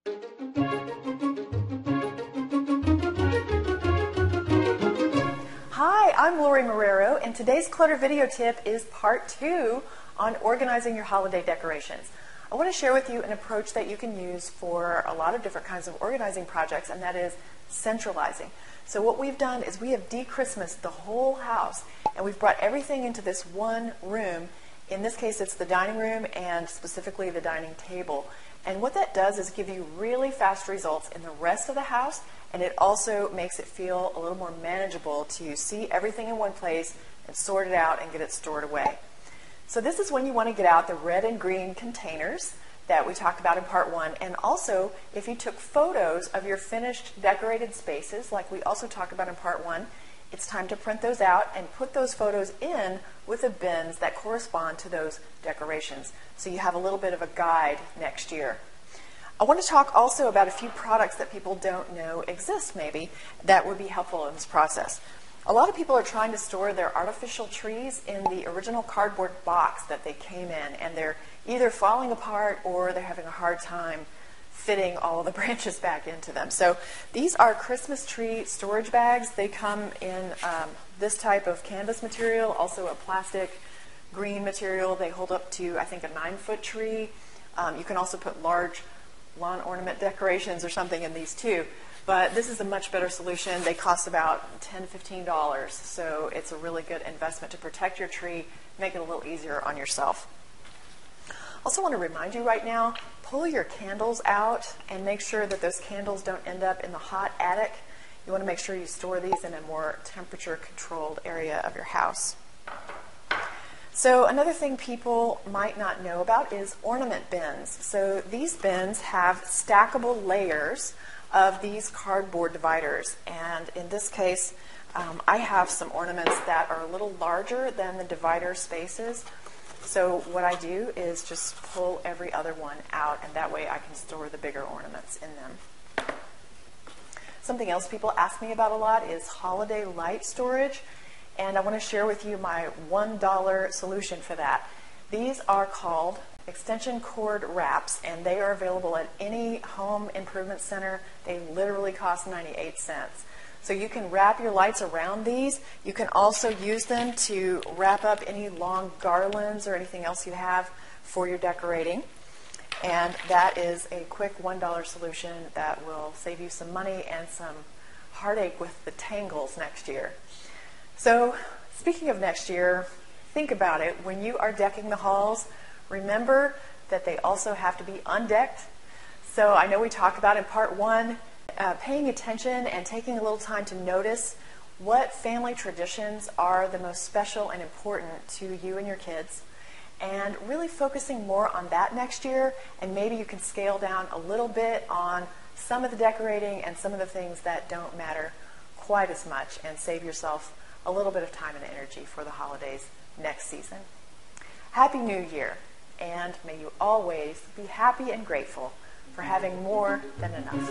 Hi, I'm Lorie Marrero, and today's Clutter Video Tip is part 2 on organizing your holiday decorations. I want to share with you an approach that you can use for a lot of different kinds of organizing projects, and that is centralizing. So what we've done is we have de-Christmased the whole house, and we've brought everything into this one room. In this case, it's the dining room and specifically the dining table. And what that does is give you really fast results in the rest of the house, and it also makes it feel a little more manageable to see everything in one place and sort it out and get it stored away. So this is when you want to get out the red and green containers that we talked about in part 1, and also if you took photos of your finished decorated spaces like we also talked about in part 1, it's time to print those out and put those photos in with the bins that correspond to those decorations, so you have a little bit of a guide next year. I want to talk also about a few products that people don't know exist maybe that would be helpful in this process. A lot of people are trying to store their artificial trees in the original cardboard box that they came in, and they're either falling apart or they're having a hard time fitting all of the branches back into them. So these are Christmas tree storage bags. They come in this type of canvas material, also a plastic green material. They hold up to, I think, a 9-foot tree. You can also put large lawn ornament decorations or something in these too. But this is a much better solution. They cost about $10, $15, so it's a really good investment to protect your tree, make it a little easier on yourself. Also want to remind you right now, pull your candles out and make sure that those candles don't end up in the hot attic. You want to make sure you store these in a more temperature-controlled area of your house. So another thing people might not know about is ornament bins. So these bins have stackable layers of these cardboard dividers, and in this case I have some ornaments that are a little larger than the divider spaces. So what I do is just pull every other one out, and that way I can store the bigger ornaments in them. Something else people ask me about a lot is holiday light storage, and I want to share with you my $1 solution for that. These are called extension cord wraps, and they are available at any home improvement center. They literally cost 98 cents. So you can wrap your lights around these. You can also use them to wrap up any long garlands or anything else you have for your decorating. And that is a quick $1 solution that will save you some money and some heartache with the tangles next year. So speaking of next year, think about it. When you are decking the halls, remember that they also have to be undecked. So I know we talked about in part 1, paying attention and taking a little time to notice what family traditions are the most special and important to you and your kids, and really focusing more on that next year, and maybe you can scale down a little bit on some of the decorating and some of the things that don't matter quite as much, and save yourself a little bit of time and energy for the holidays next season. Happy New Year, and may you always be happy and grateful for having more than enough.